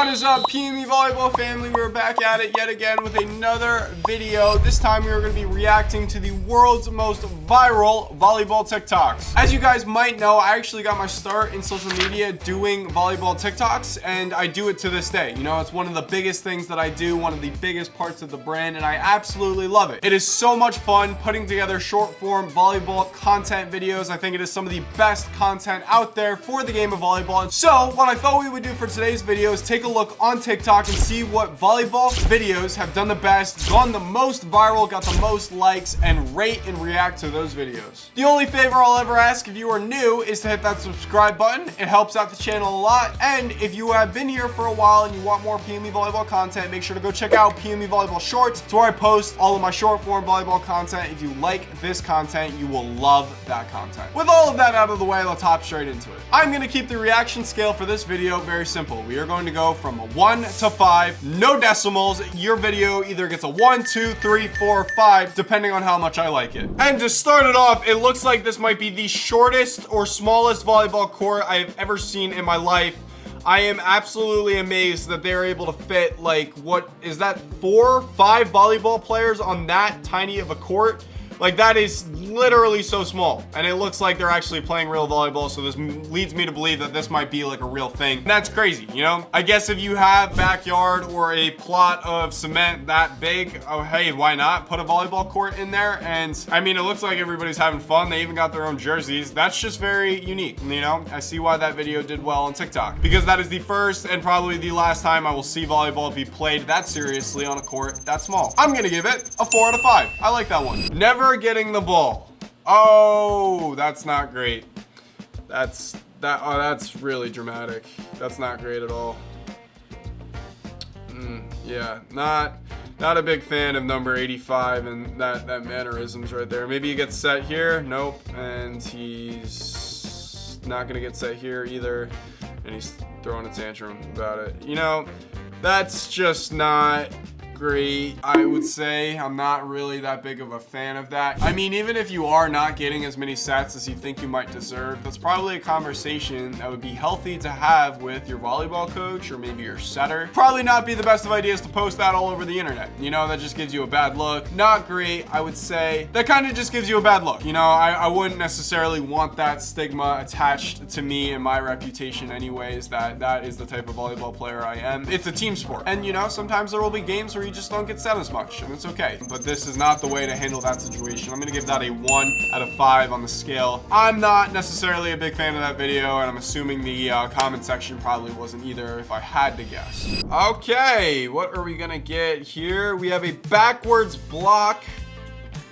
What is up, PME Volleyball family? We're back at it yet again with another video. This time we are going to be reacting to the world's most viral volleyball TikToks. As you guys might know, I actually got my start in social media doing volleyball TikToks, and I do it to this day. You know, it's one of the biggest things that I do, one of the biggest parts of the brand, and I absolutely love it. It is so much fun putting together short form volleyball content videos. I think it is some of the best content out there for the game of volleyball. So what I thought we would do for today's video is take a look on TikTok and see what volleyball videos have done the best, gone the most viral, got the most likes, and rate and react to those videos. The only favor I'll ever ask if you are new is to hit that subscribe button. It helps out the channel a lot. And if you have been here for a while and you want more PME Volleyball content, make sure to go check out PME Volleyball Shorts. It's where I post all of my short form volleyball content. If you like this content, you will love that content. With all of that out of the way, let's hop straight into it. I'm going to keep the reaction scale for this video very simple. We are going to go from a 1 to 5, no decimals. Your video either gets a 1, 2, 3, 4, 5, depending on how much I like it. And to start it off, it looks like this might be the shortest or smallest volleyball court I have ever seen in my life. I am absolutely amazed that they're able to fit, like, what is that, 4, 5 volleyball players on that tiny of a court? Like, that is literally so small, and it looks like they're actually playing real volleyball, so this leads me to believe that this might be like a real thing. And that's crazy, you know? I guess if you have backyard or a plot of cement that big, oh hey, why not put a volleyball court in there? And I mean, it looks like everybody's having fun. They even got their own jerseys. That's just very unique, you know? I see why that video did well on TikTok, because that is the first and probably the last time I will see volleyball be played that seriously on a court that small. I'm gonna give it a 4 out of 5. I like that one. Never getting the ball. Oh, that's not great. That's really dramatic. That's not great at all. Yeah, not a big fan of number 85 and that mannerisms right there. Maybe he gets set here. Nope. And he's not gonna get set here either. And he's throwing a tantrum about it. You know, that's just not great. I would say I'm not really that big of a fan of that. I mean, even if you are not getting as many sets as you think you might deserve, that's probably a conversation that would be healthy to have with your volleyball coach or maybe your setter. Probably not be the best of ideas to post that all over the internet. You know, that just gives you a bad look. Not great, I would say. That kind of just gives you a bad look. You know, I wouldn't necessarily want that stigma attached to me and my reputation anyways, that is the type of volleyball player I am. It's a team sport. And you know, sometimes there will be games where you just don't get set as much, and it's okay. But this is not the way to handle that situation. I'm gonna give that a 1 out of 5 on the scale. I'm not necessarily a big fan of that video, and I'm assuming the comment section probably wasn't either if I had to guess. Okay, what are we gonna get here? We have a backwards block,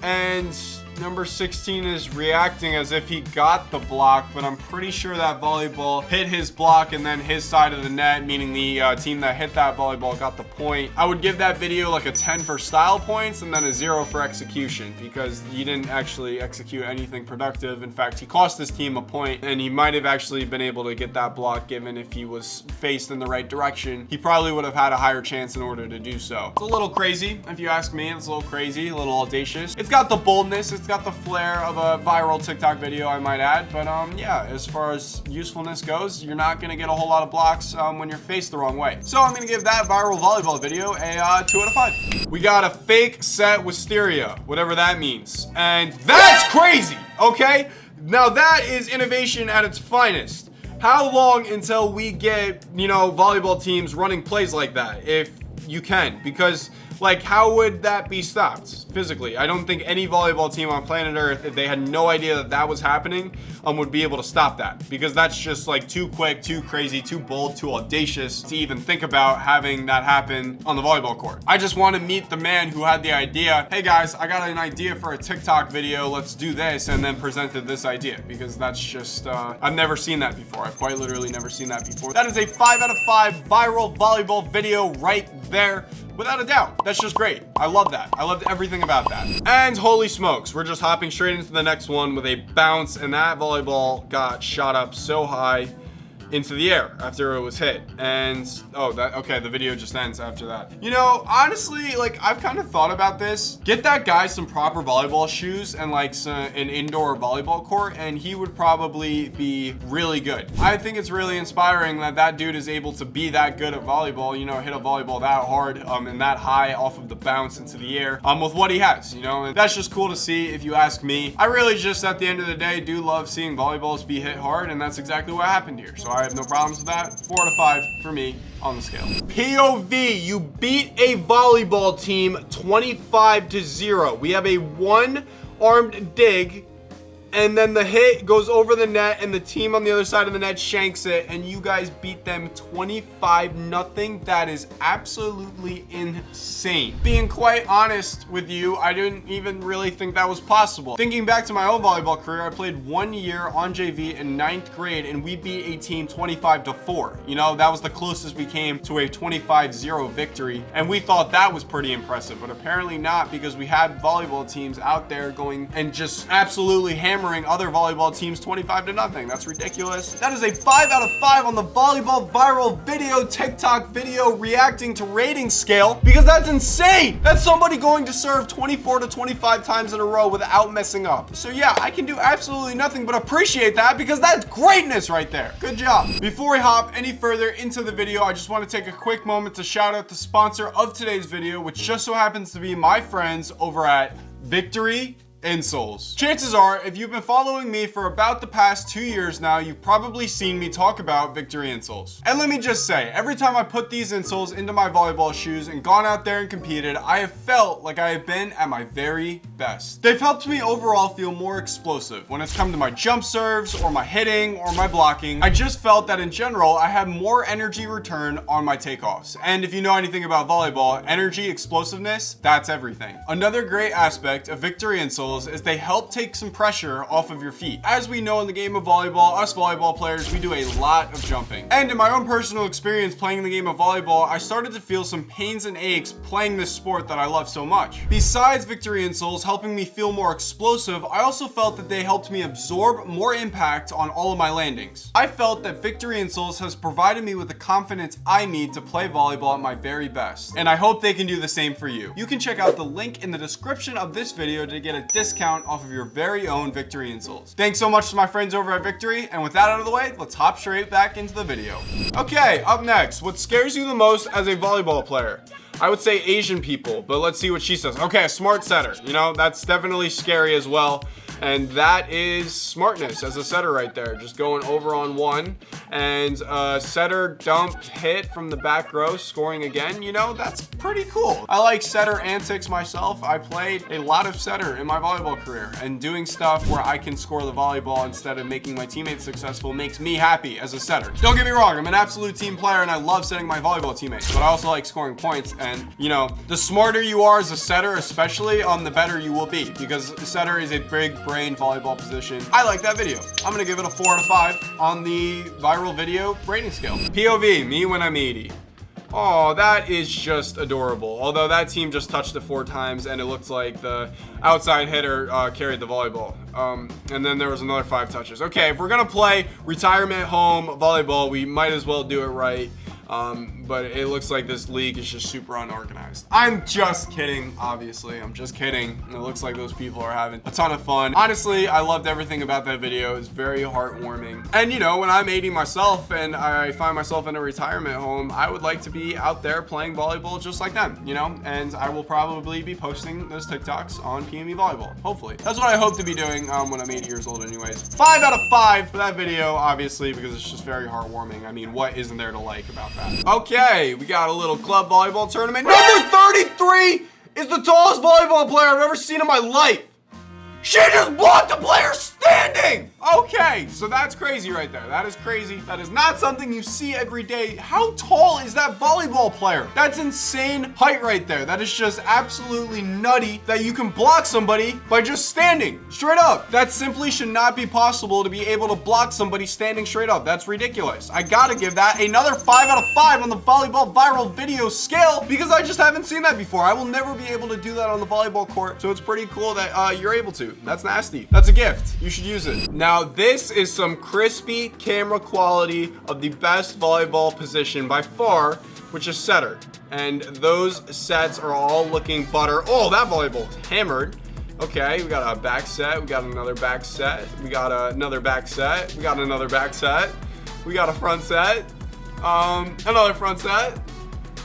and number 16 is reacting as if he got the block, but I'm pretty sure that volleyball hit his block and then his side of the net, meaning the team that hit that volleyball got the point. I would give that video like a 10 for style points and then a 0 for execution, because he didn't actually execute anything productive. In fact, he cost his team a point, and he might have actually been able to get that block given if he was faced in the right direction. He probably would have had a higher chance in order to do so. It's a little crazy, if you ask me. It's a little crazy, a little audacious. It's got the boldness, it's got the flair of a viral TikTok video, I might add. But yeah, as far as usefulness goes, you're not gonna get a whole lot of blocks when you're faced the wrong way. So I'm gonna give that viral volleyball video a 2 out of 5. We got a fake set wisteria, whatever that means. And that's crazy, okay? Now that is innovation at its finest. How long until we get, you know, volleyball teams running plays like that, if you can? Because, like, how would that be stopped physically? I don't think any volleyball team on planet Earth, if they had no idea that that was happening, would be able to stop that, because that's just like too quick, too crazy, too bold, too audacious to even think about having that happen on the volleyball court. I just want to meet the man who had the idea. Hey guys, I got an idea for a TikTok video, let's do this, and then presented this idea, because that's just, I've never seen that before. I've quite literally never seen that before. That is a 5 out of 5 viral volleyball video right there. Without a doubt. That's just great. I love that. I loved everything about that. And holy smokes, we're just hopping straight into the next one with a bounce, and that volleyball got shot up so high. into the air after it was hit. And okay, the video just ends after that. You know, honestly, like, I've kind of thought about this. Get that guy some proper volleyball shoes and like an indoor volleyball court, and he would probably be really good. I think it's really inspiring that that dude is able to be that good at volleyball, you know, hit a volleyball that hard and that high off of the bounce into the air with what he has, you know, and that's just cool to see if you ask me. I really just, at the end of the day, do love seeing volleyballs be hit hard, and that's exactly what happened here. So I have no problems with that. 4 out of 5 for me on the scale. POV, you beat a volleyball team 25-0. We have a one-armed dig, and then the hit goes over the net, and the team on the other side of the net shanks it, and you guys beat them 25-0. That is absolutely insane. Being quite honest with you, I didn't even really think that was possible. Thinking back to my own volleyball career, I played 1 year on JV in 9th grade, and we beat a team 25-4. You know, that was the closest we came to a 25-0 victory, and we thought that was pretty impressive, but apparently not, because we had volleyball teams out there going and just absolutely hammering other volleyball teams 25-0. That's ridiculous. That is a 5 out of 5 on the volleyball viral video TikTok video reacting to rating scale, because that's insane. That's somebody going to serve 24 to 25 times in a row without messing up. So yeah, I can do absolutely nothing but appreciate that, because that's greatness right there. Good job. Before we hop any further into the video, I just want to take a quick moment to shout out the sponsor of today's video, which just so happens to be my friends over at Recovery Insoles. Chances are, if you've been following me for about the past 2 years now, you've probably seen me talk about Recovery Insoles. And let me just say, every time I put these insoles into my volleyball shoes and gone out there and competed, I have felt like I have been at my very best. They've helped me overall feel more explosive when it's come to my jump serves or my hitting or my blocking. I just felt that in general, I had more energy return on my takeoffs. And if you know anything about volleyball, energy, explosiveness, that's everything. Another great aspect of Recovery Insoles is they help take some pressure off of your feet. As we know in the game of volleyball, us volleyball players, we do a lot of jumping. And in my own personal experience playing the game of volleyball, I started to feel some pains and aches playing this sport that I love so much. Besides Recovery Insoles helping me feel more explosive, I also felt that they helped me absorb more impact on all of my landings. I felt that Recovery Insoles has provided me with the confidence I need to play volleyball at my very best. And I hope they can do the same for you. You can check out the link in the description of this video to get a discount off of your very own Recovery Insoles. Thanks so much to my friends over at Recovery, and with that out of the way, let's hop straight back into the video. Okay, up next, what scares you the most as a volleyball player? I would say Asian people, but let's see what she says. Okay, a smart setter. You know, that's definitely scary as well. And that is smartness as a setter right there. Just going over on one, and setter dump hit from the back row, scoring again. You know, that's pretty cool. I like setter antics myself. I played a lot of setter in my volleyball career, and doing stuff where I can score the volleyball instead of making my teammates successful makes me happy as a setter. Don't get me wrong, I'm an absolute team player and I love setting my volleyball teammates, but I also like scoring points. And you know, the smarter you are as a setter, especially, the better you will be, because setter is a big brain volleyball position. I like that video. I'm gonna give it a 4 out of 5 on the viral video rating scale. POV, me when I'm 80. Oh, that is just adorable. Although that team just touched it 4 times and it looks like the outside hitter carried the volleyball. And then there was another 5 touches. Okay, if we're gonna play retirement home volleyball, we might as well do it right. But it looks like this league is just super unorganized. I'm just kidding, obviously. I'm just kidding. It looks like those people are having a ton of fun. Honestly, I loved everything about that video. It's very heartwarming. And you know, when I'm 80 myself and I find myself in a retirement home, I would like to be out there playing volleyball just like them, you know? And I will probably be posting those TikToks on PME Volleyball, hopefully. That's what I hope to be doing when I'm 80 years old anyways. 5 out of 5 for that video, obviously, because it's just very heartwarming. I mean, what isn't there to like about that? Okay, we got a little club volleyball tournament. Number 33 is the tallest volleyball player I've ever seen in my life. She just blocked a player standing! Okay, so that's crazy right there. That is crazy. That is not something you see every day. How tall is that volleyball player? That's insane height right there. That is just absolutely nutty that you can block somebody by just standing straight up. That simply should not be possible to be able to block somebody standing straight up. That's ridiculous. I gotta give that another 5 out of 5 on the volleyball viral video scale, because I just haven't seen that before. I will never be able to do that on the volleyball court, so it's pretty cool that you're able to. That's nasty. That's a gift. You should use it. Now, this is some crispy camera quality of the best volleyball position by far, which is setter. And those sets are all looking butter. Oh, that volleyball is hammered. Okay, we got a back set, we got another back set, we got another back set, we got another back set, we got a front set, another front set,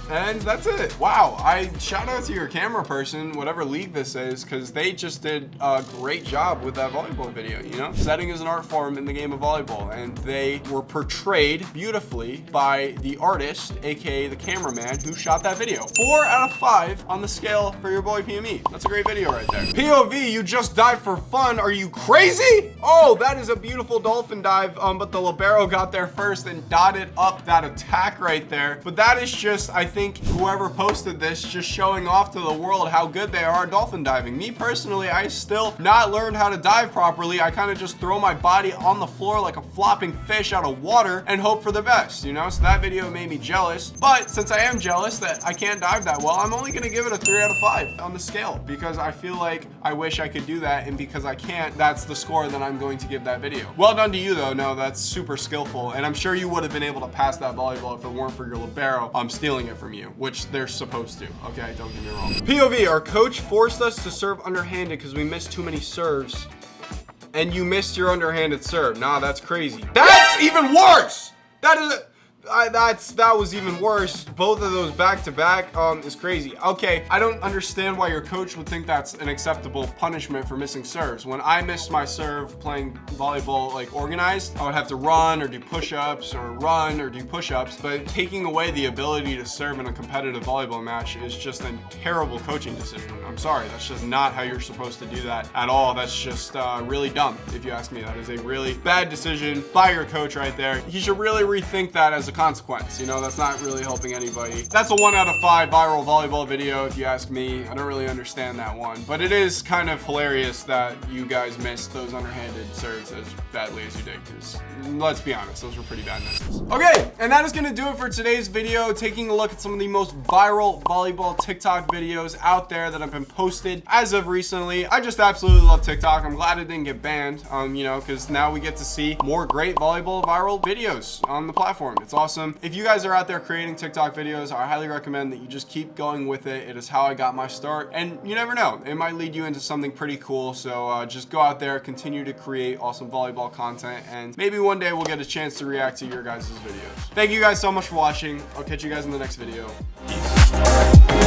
and that's it. Wow, shout out to your camera person, whatever league this is, because they just did a great job with that volleyball video, you know? Setting is an art form in the game of volleyball, and they were portrayed beautifully by the artist, aka the cameraman, who shot that video. 4 out of 5 on the scale for your boy PME. That's a great video right there. POV, you just dive for fun. Are you crazy? Oh, that is a beautiful dolphin dive, but the libero got there first and dotted up that attack right there. But that is just, I think whoever posted this just showing off to the world how good they are at dolphin diving. Me personally, I still not learned how to dive properly. I kind of just throw my body on the floor like a flopping fish out of water and hope for the best, you know? So that video made me jealous. But since I am jealous that I can't dive that well, I'm only gonna give it a 3 out of 5 on the scale because I feel like I wish I could do that, and because I can't, that's the score that I'm going to give that video. Well done to you though. No, that's super skillful, and I'm sure you would have been able to pass that volleyball if it weren't for your libero stealing it from you, which they're supposed to. Okay, don't get me wrong. POV, our coach forced us to serve underhanded because we missed too many serves. And you missed your underhanded serve. Nah, that's crazy. That's even worse! That was even worse. Both of those back to back is crazy. Okay, I don't understand why your coach would think that's an acceptable punishment for missing serves. When I missed my serve playing volleyball like organized, I would have to run or do push-ups or run or do push-ups, but taking away the ability to serve in a competitive volleyball match is just a terrible coaching decision. I'm sorry, that's just not how you're supposed to do that at all. That's just really dumb, if you ask me. That is a really bad decision by your coach right there. He should really rethink that as a consequence. You know, that's not really helping anybody. That's a 1 out of 5 viral volleyball video, if you ask me. I don't really understand that one, but it is kind of hilarious that you guys missed those underhanded serves as badly as you did, because let's be honest, those were pretty bad misses. Okay, and that is going to do it for today's video, taking a look at some of the most viral volleyball TikTok videos out there that have been posted as of recently. I just absolutely love TikTok. I'm glad it didn't get banned, you know, because now we get to see more great volleyball viral videos on the platform. It's awesome. If you guys are out there creating TikTok videos, I highly recommend that you just keep going with it. It is how I got my start, and you never know, it might lead you into something pretty cool. So just go out there, continue to create awesome volleyball content, and maybe one day we'll get a chance to react to your guys' videos. Thank you guys so much for watching. I'll catch you guys in the next video. Peace.